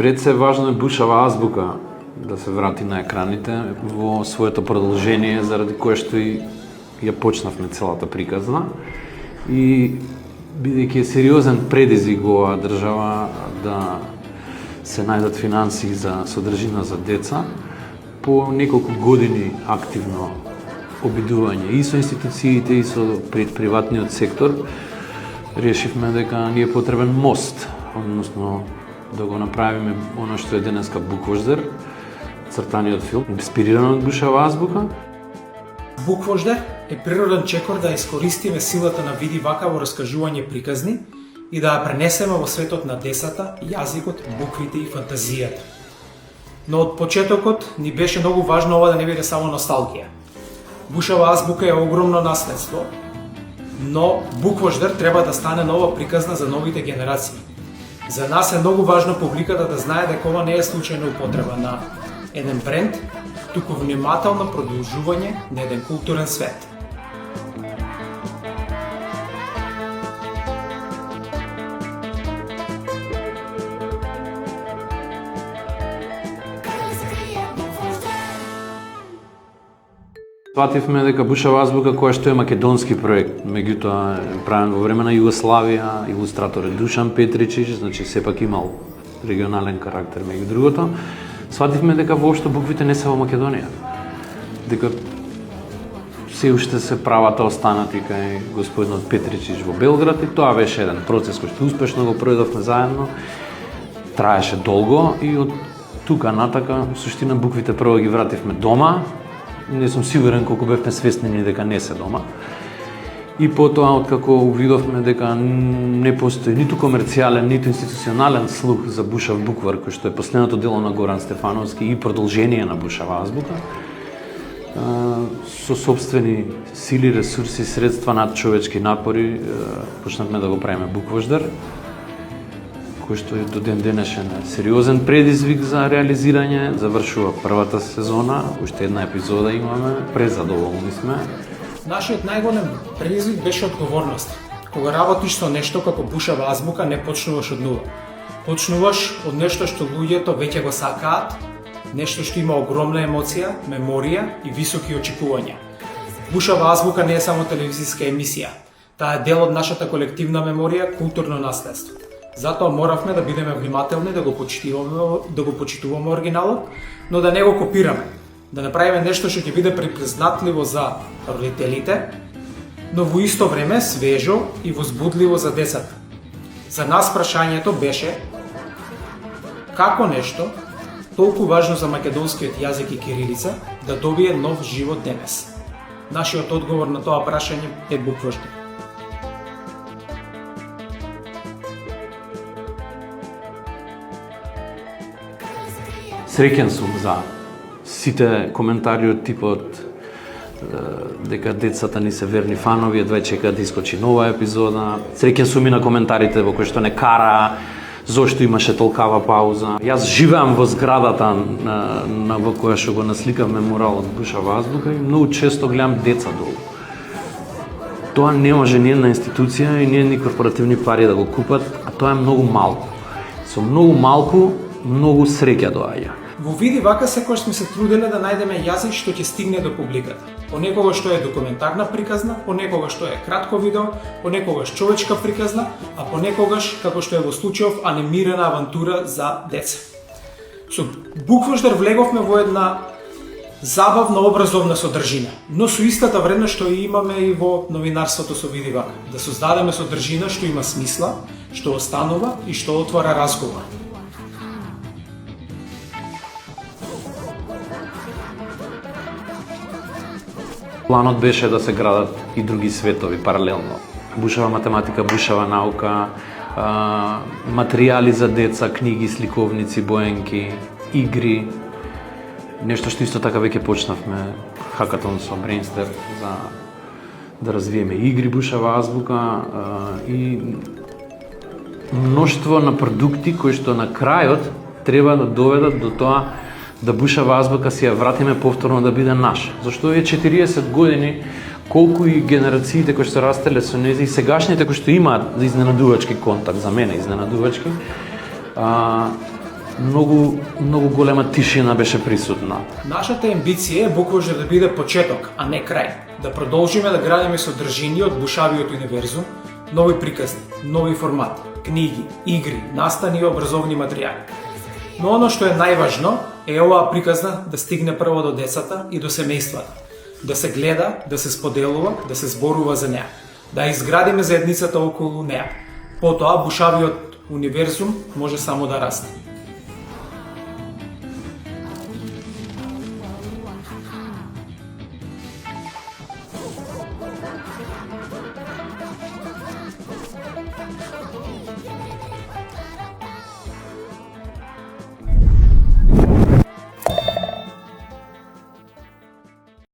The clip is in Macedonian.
Пред се важно е бушава азбука да се врати на екраните во своето продолжение, заради кое што и ја почнавме целата приказна. И бидејќи е сериозен предизвик во оваа држава да се најдат финансии за содржина за деца, по неколку години активно обидување и со институциите и со приватниот сектор, решивме дека ни е потребен мост, односно да го направиме оно што е денеска Буквождер, цртаниот филм, инспириран од бушава азбука. Буквождер е природен чекор да искористиме силата на види вака во раскажување приказни и да ја пренесеме во светот на децата, јазикот, буквите и фантазијата. Но од почетокот ни беше многу важно ова да не биде само носталгија. Бушава азбука е огромно наследство, но Буквождер треба да стане нова приказна за новите генерации. За нас е многу важно публиката да знае дека ова не е случајна употреба на еден бренд, туку внимателно продолжување на еден културен свет. Свативме дека бушава азбука, која што е македонски проект, меѓутоа правен во време на Југославија, илустратор е Душан Петричич, значи сепак имал регионален карактер меѓу другото. Свативме дека воопшто буквите не се во Македонија, дека се уште се правата останати кај господинот Петричич во Белград и тоа беше еден процес кој што успешно го проведовме заедно, траеше долго и од тука натака, во суштина, буквите прво ги вративме дома. Не сум сигурен колку бевме свесни дека не се дома. И потоа, откако увидовме дека не постои ниту комерцијален, ниту институционален слух за бушав буквар, кој што е последното дело на Горан Стефановски и продолжение на бушава азбука, со собствени сили, ресурси, средства, надчовечки напори, почнавме да го правиме Буквождер, кој што е до ден денешен сериозен предизвик за реализирање. Завршува првата сезона, уште една епизода имаме, презадоволни сме. Нашиот најголем предизвик беше одговорност. Кога работиш со нешто како бушава азбука, не почнуваш од нула. Почнуваш од нешто што луѓето веќе го сакаат, нешто што има огромна емоција, меморија и високи очекувања. Бушава азбука не е само телевизиска емисија, таа е дел од нашата колективна меморија, културно наследство. Затоа моравме да бидеме внимателни, да го почитуваме оригиналот, но да не го копираме. Да направиме нешто што ќе биде припознатливо за родителите, но во исто време свежо и возбудливо за децата. За нас прашањето беше како нешто толку важно за македонскиот јазик и кирилица да добие нов живот денес. Нашиот одговор на тоа прашање е Буквождер. Среќен сум за сите коментари од типот дека децата ни се верни фанови, едва чекаат да искочи нова епизода. Среќен сум и на коментарите во кои што не кара, зошто имаше толкава пауза. Јас живеам во зградата во која што го насликав меморалот Бушава азбука и многу често гледам деца долу. Тоа не може ни една институција и ни корпоративни пари да го купат, а тоа е многу малку. Со многу малку, многу среќа доаѓа. Во види вака секогаш сме се труделе да најдеме јазик што ќе стигне до публиката. Понекогаш што е документарна приказна, понекогаш што е кратко видео, понекогаш човечка приказна, а понекогаш, како што е во случајов, анимирана авантура за деца. Со Буквождер влеговме во една забавна образовна содржина, но со истата вредност што имаме и во новинарството со види вака. Да создадеме содржина што има смисла, што останува и што отвара разговор. Планот беше да се градат и други светови паралелно. Бушава математика, бушава наука, материјали за деца, книги, сликовници, боенки, игри. Нешто што исто така веќе почнавме, хакатон со Брейнстер за да развиеме игри бушава азбука и мноштво на продукти кои што на крајот треба да доведат до тоа да бушава азбука си ја вратиме повторно да биде наша. Зашто е 40 години колку и генерациите кои што растеле со нејзи и сегашните кои што имаат изненадувачки контакт, за мене изненадувачки, многу голема тишина беше присутна. Нашата амбиција е буквално да биде почеток, а не крај. Да продолжиме да градиме содржини од бушавиот универзум, нови приказни, нови формати, книги, игри, настани и образовни материјали. Но оно што е најважно е оваа приказна да стигне прво до децата и до семејствата. Да се гледа, да се споделува, да се зборува за неа. Да изградиме заедницата околу неа. Потоа бушавиот универзум може само да расте.